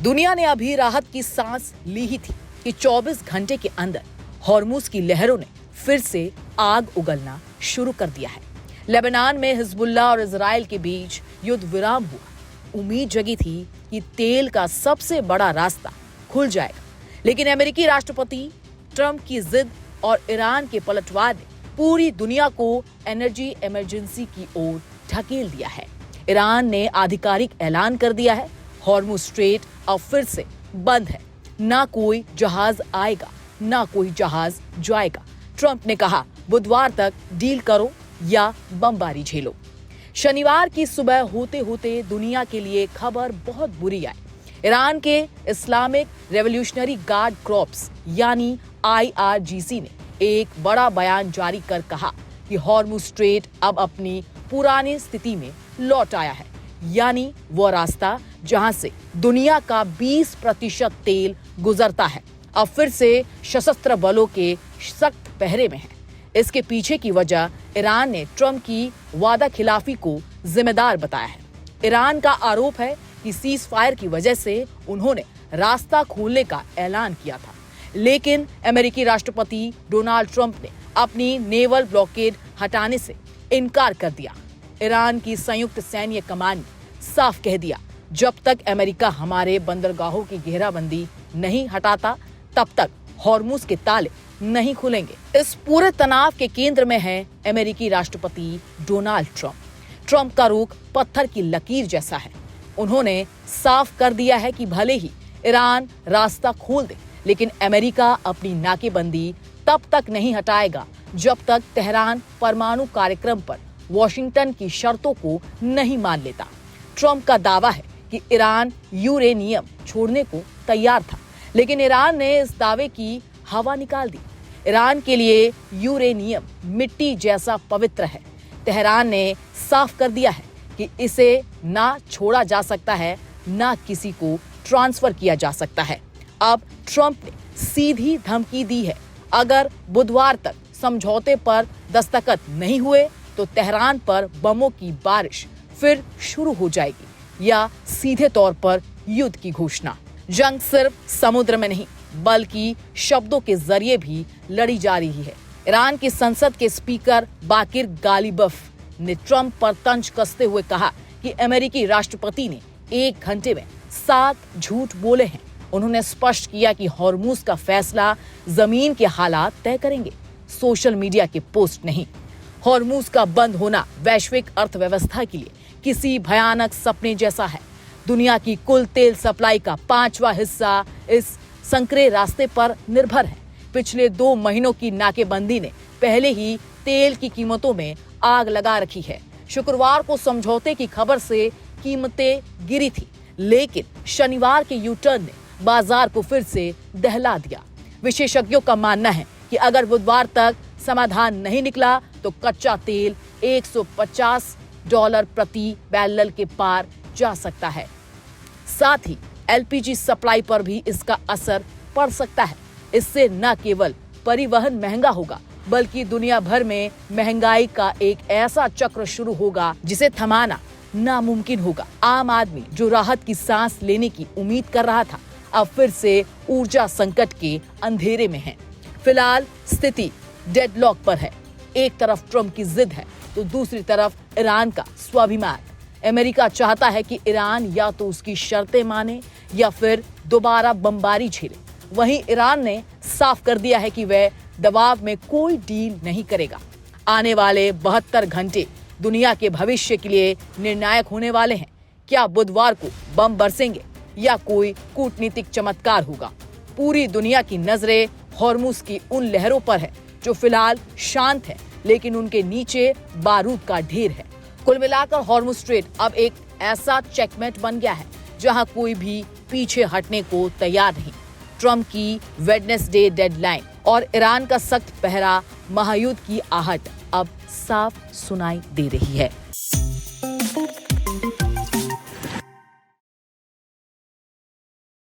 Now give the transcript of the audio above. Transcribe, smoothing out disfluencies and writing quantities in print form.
दुनिया ने अभी राहत की सांस ली ही थी कि 24 घंटे के अंदर हॉर्मुज की लहरों ने फिर से आग उगलना शुरू कर दिया है। लेबनान में हिजबुल्लाह और इजराइल के बीच युद्ध विराम हुआ। उम्मीद जगी थी कि तेल का सबसे बड़ा रास्ता खुल जाएगा, लेकिन अमेरिकी राष्ट्रपति ट्रंप की जिद और ईरान के पलटवार ने पूरी दुनिया को एनर्जी इमरजेंसी की ओर ढकेल दिया है। ईरान ने आधिकारिक ऐलान कर दिया है, हॉर्मुज स्ट्रेट अब फिर से बंद है। ना कोई जहाज आएगा, ना कोई जहाज जाएगा। ट्रंप ने कहा, बुधवार तक डील करो या बमबारी झेलो। शनिवार की सुबह होते होते दुनिया के लिए खबर बहुत बुरी आई। ईरान के इस्लामिक रेवोल्यूशनरी गार्ड कॉर्प्स यानी IRGC ने एक बड़ा बयान जारी कर कहा कि हॉर्मुज स्ट्रेट अब अपनी पुरानी स्थिति में लौट आया है, यानी वो रास्ता जहां से दुनिया का 20% तेल गुजरता है अब फिर से सशस्त्र बलों के सख्त पहरे में है। इसके पीछे की वजह ईरान ने ट्रंप की वादा खिलाफी को जिम्मेदार बताया है। ईरान का आरोप है कि सीज फायर की वजह से उन्होंने रास्ता खोलने का ऐलान किया था, लेकिन अमेरिकी राष्ट्रपति डोनाल्ड ट्रंप ने अपनी नेवल ब्लॉकेड हटाने से इनकार कर दिया। ईरान की संयुक्त सैन्य कमान ने साफ कह दिया, जब तक अमेरिका हमारे बंदरगाहों की घेराबंदी नहीं हटाता तब तक हॉर्मुज के ताले नहीं खुलेंगे। इस पूरे तनाव के केंद्र में है अमेरिकी राष्ट्रपति डोनाल्ड ट्रंप। ट्रंप का रुख पत्थर की लकीर जैसा है। उन्होंने साफ कर दिया है कि भले ही ईरान रास्ता खोल दे, लेकिन अमेरिका अपनी नाकेबंदी तब तक नहीं हटाएगा जब तक तेहरान परमाणु कार्यक्रम पर वॉशिंगटन की शर्तों को नहीं मान लेता। ट्रंप का दावा है कि ईरान यूरेनियम छोड़ने को तैयार था, लेकिन ईरान ने इस दावे की हवा निकाल दी। ईरान के लिए यूरेनियम मिट्टी जैसा पवित्र है। तेहरान ने साफ कर दिया है कि इसे ना छोड़ा जा सकता है, ना किसी को ट्रांसफर किया जा सकता है। अब ट्रंप ने सीधी धमकी दी है, अगर बुधवार तक समझौते पर दस्तखत नहीं हुए तो तेहरान पर बमों की बारिश फिर शुरू हो जाएगी या सीधे तौर पर युद्ध की घोषणा। जंग सिर्फ समुद्र में नहीं बल्कि शब्दों के जरिए भी लड़ी जा रही है। ईरान की संसद के स्पीकर बाकिर गालिबफ ने ट्रंप पर तंज कसते हुए कहा कि अमेरिकी राष्ट्रपति ने 1 घंटे में 7 झूठ बोले हैं। उन्होंने स्पष्ट किया कि हॉर्मुज का फैसला जमीन के हालात तय करेंगे, सोशल मीडिया के पोस्ट नहीं। हॉर्मुज का बंद होना वैश्विक अर्थव्यवस्था के लिए किसी भयानक सपने जैसा है। दुनिया की कुल तेल सप्लाई का 5वां हिस्सा इस संकरे रास्ते पर निर्भर है। पिछले 2 महीनों की नाकेबंदी ने पहले ही तेल की कीमतों में आग लगा रखी है। शुक्रवार को समझौते की खबर से कीमतें गिरी थी, लेकिन शनिवार के यूटर्न ने बाजार को फिर से दहला दिया। विशेषज्ञों का मानना है कि अगर बुधवार तक समाधान नहीं निकला तो कच्चा तेल $150 प्रति बैरल के पार जा सकता है। साथ ही LPG सप्लाई पर भी इसका असर पड़ सकता है। इससे न केवल परिवहन महंगा होगा, बल्कि दुनिया भर में महंगाई का एक ऐसा चक्र शुरू होगा जिसे थमाना नामुमकिन होगा। आम आदमी जो राहत की सांस लेने की उम्मीद कर रहा था, अब फिर से ऊर्जा संकट के अंधेरे में है। फिलहाल स्थिति डेडलॉक पर है। एक तरफ ट्रंप की जिद है तो दूसरी तरफ ईरान का स्वाभिमान। अमेरिका चाहता है कि ईरान या तो उसकी शर्तें माने या फिर दोबारा बमबारी झेले। वहीं ईरान ने साफ कर दिया है कि वह दबाव में कोई डील नहीं करेगा। आने वाले 72 घंटे दुनिया के भविष्य के लिए निर्णायक होने वाले हैं। क्या बुधवार को बम बरसेंगे या कोई कूटनीतिक चमत्कार होगा? पूरी दुनिया की नजरें हॉर्मुज की उन लहरों पर है जो फिलहाल शांत है, लेकिन उनके नीचे बारूद का ढेर है। कुल मिलाकर हॉर्मुज स्ट्रेट अब एक ऐसा चेकमेट बन गया है जहां कोई भी पीछे हटने को तैयार नहीं। ट्रंप की वेडनेसडे डेडलाइन और ईरान का सख्त पहरा महायुद्ध की आहट अब साफ सुनाई दे रही है।